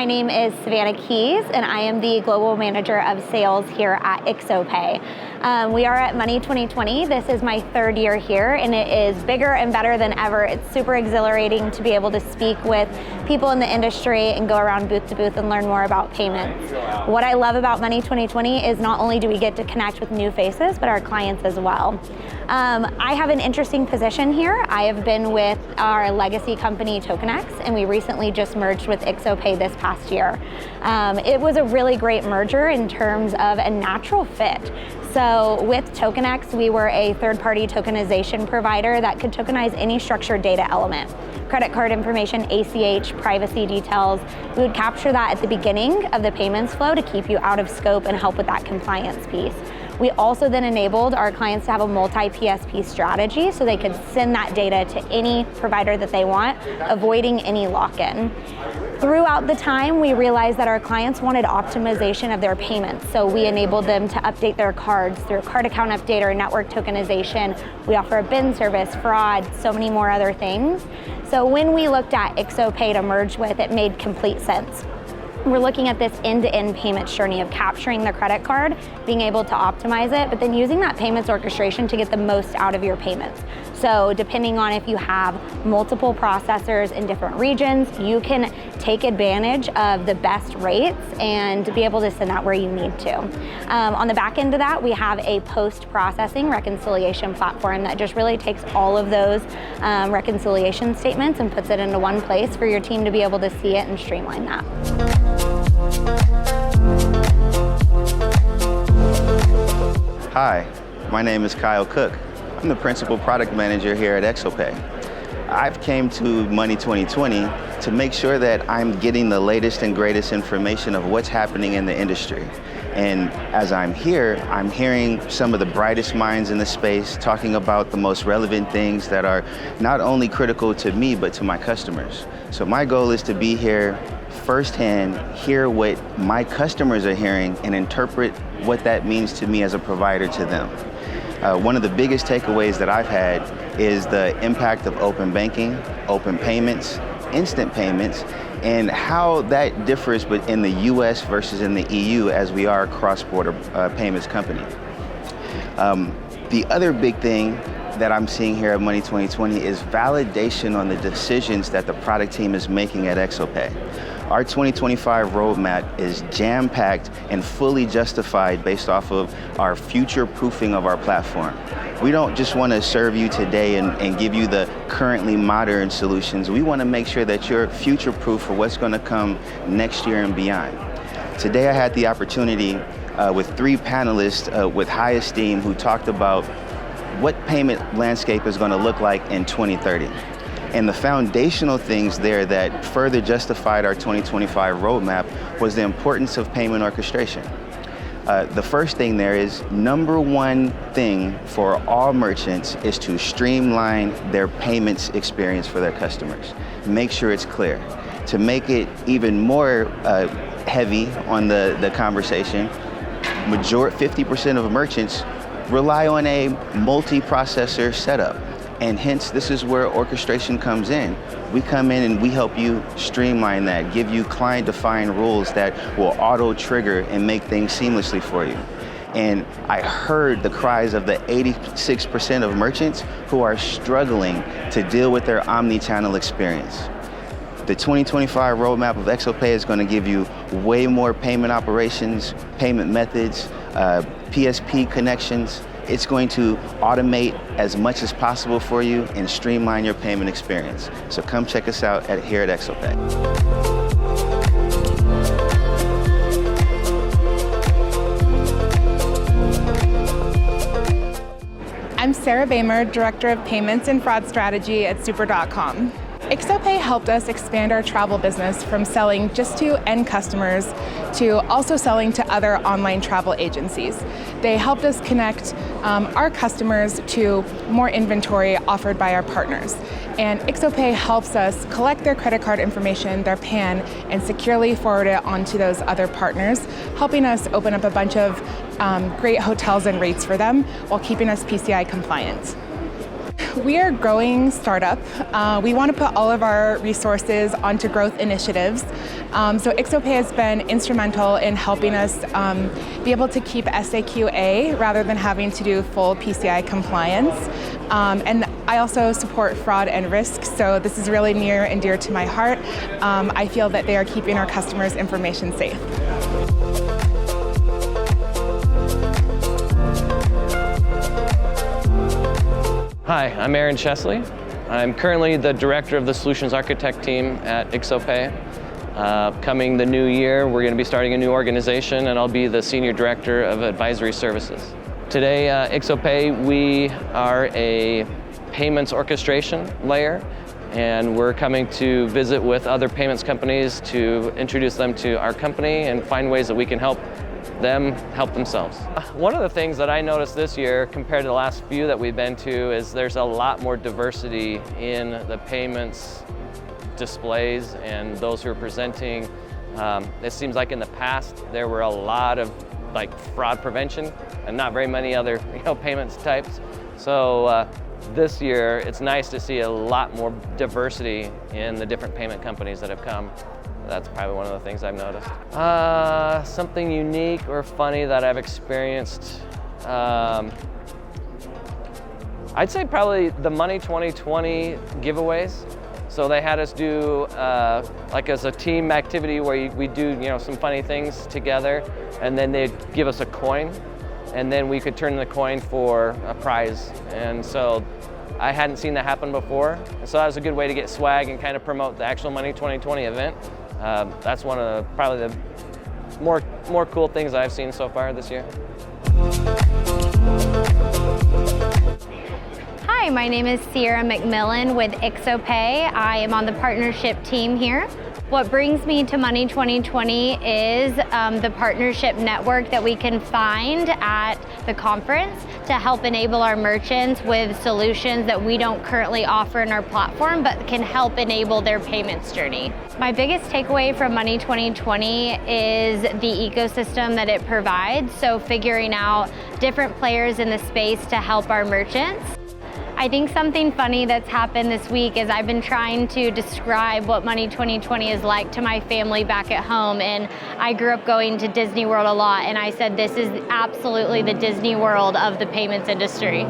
my name is Savannah Keys, and I am the Global Manager of Sales here at IXOPAY. We are at Money2020. This is my third year here, and it is bigger and better than ever. It's super exhilarating to be able to speak with people in the industry and go around booth to booth and learn more about payments. What I love about Money2020 is not only do we get to connect with new faces, but our clients as well. I have an interesting position here. I have been with our legacy company, TokenX, and we recently just merged with IXOPAY this past year. It was a really great merger in terms of a natural fit. So with TokenX, we were a third-party tokenization provider that could tokenize any structured data element. Credit card information, ACH, privacy details. We would capture that at the beginning of the payments flow to keep you out of scope and help with that compliance piece. We also then enabled our clients to have a multi-PSP strategy so they could send that data to any provider that they want, avoiding any lock-in. Throughout the time, we realized that our clients wanted optimization of their payments, so we enabled them to update their cards through card account updater, network tokenization. We offer a BIN service, fraud, so many more other things. So when we looked at IXOPAY to merge with, it made complete sense. We're looking at this end-to-end payments journey of capturing the credit card, being able to optimize it, but then using that payments orchestration to get the most out of your payments. So depending on if you have multiple processors in different regions, you can take advantage of the best rates and be able to send that where you need to. On the back end of that, we have a post-processing reconciliation platform that just really takes all of those reconciliation statements and puts it into one place for your team to be able to see it and streamline that. Hi, my name is Kyle Cook. I'm the Principal Product Manager here at IXOPAY. I've came to Money2020 to make sure that I'm getting the latest and greatest information of what's happening in the industry. And as I'm here, I'm hearing some of the brightest minds in the space talking about the most relevant things that are not only critical to me, but to my customers. So my goal is to be here firsthand, hear what my customers are hearing, and interpret what that means to me as a provider to them. One of the biggest takeaways that I've had is the impact of open banking, open payments, instant payments, and how that differs in the US versus in the EU as we are a cross-border payments company. The other big thing that I'm seeing here at Money2020 is validation on the decisions that the product team is making at IXOPAY. Our 2025 roadmap is jam-packed and fully justified based off of our future-proofing of our platform. We don't just want to serve you today and give you the currently modern solutions. We want to make sure that you're future-proof for what's going to come next year and beyond. Today I had the opportunity with 3 panelists with high esteem who talked about what payment landscape is going to look like in 2030. And the foundational things there that further justified our 2025 roadmap was the importance of payment orchestration. The first thing there is, #1 thing for all merchants is to streamline their payments experience for their customers. Make sure it's clear. To make it even more heavy on the conversation, 50% of merchants rely on a multi-processor setup. And hence, this is where orchestration comes in. We come in and we help you streamline that, give you client-defined rules that will auto-trigger and make things seamlessly for you. And I heard the cries of the 86% of merchants who are struggling to deal with their omni-channel experience. The 2025 roadmap of IXOPAY is going to give you way more payment operations, payment methods, PSP connections. It's going to automate as much as possible for you and streamline your payment experience. So come check us out here at IXOPAY. I'm Sarah Bamer, Director of Payments and Fraud Strategy at Super.com. IXOPAY helped us expand our travel business from selling just to end customers to also selling to other online travel agencies. They helped us connect our customers to more inventory offered by our partners. And IXOPAY helps us collect their credit card information, their PAN, and securely forward it onto those other partners, helping us open up a bunch of great hotels and rates for them while keeping us PCI compliant. we are a growing startup. We want to put all of our resources onto growth initiatives. So IXOPAY has been instrumental in helping us be able to keep SAQA rather than having to do full PCI compliance. And I also support fraud and risk, so this is really near and dear to my heart. I feel that they are keeping our customers' information safe. Hi, I'm Aaron Chesley. I'm currently the Director of the Solutions Architect team at IXOPAY. Coming the new year, we're going to be starting a new organization, and I'll be the Senior Director of Advisory Services. Today, IXOPAY, we are a payments orchestration layer, and we're coming to visit with other payments companies to introduce them to our company and find ways that we can help them help themselves. One of the things that I noticed this year compared to the last few that we've been to is there's a lot more diversity in the payments displays and those who are presenting. It seems like in the past there were a lot of fraud prevention and not very many other payments types. So this year it's nice to see a lot more diversity in the different payment companies that have come. That's probably one of the things I've noticed. Something unique or funny that I've experienced. I'd say probably the Money2020 giveaways. So they had us do as a team activity where we do some funny things together, and then they'd give us a coin, and then we could turn the coin for a prize. And so I hadn't seen that happen before, and so that was a good way to get swag and kind of promote the actual Money2020 event. That's one of probably the more cool things I've seen so far this year. Hi, my name is Sierra McMillan with IXOPAY. I am on the partnership team here. What brings me to Money2020 is the partnership network that we can find at the conference to help enable our merchants with solutions that we don't currently offer in our platform, but can help enable their payments journey. My biggest takeaway from Money2020 is the ecosystem that it provides, so figuring out different players in the space to help our merchants. I think something funny that's happened this week is I've been trying to describe what Money2020 is like to my family back at home, and I grew up going to Disney World a lot, and I said this is absolutely the Disney World of the payments industry.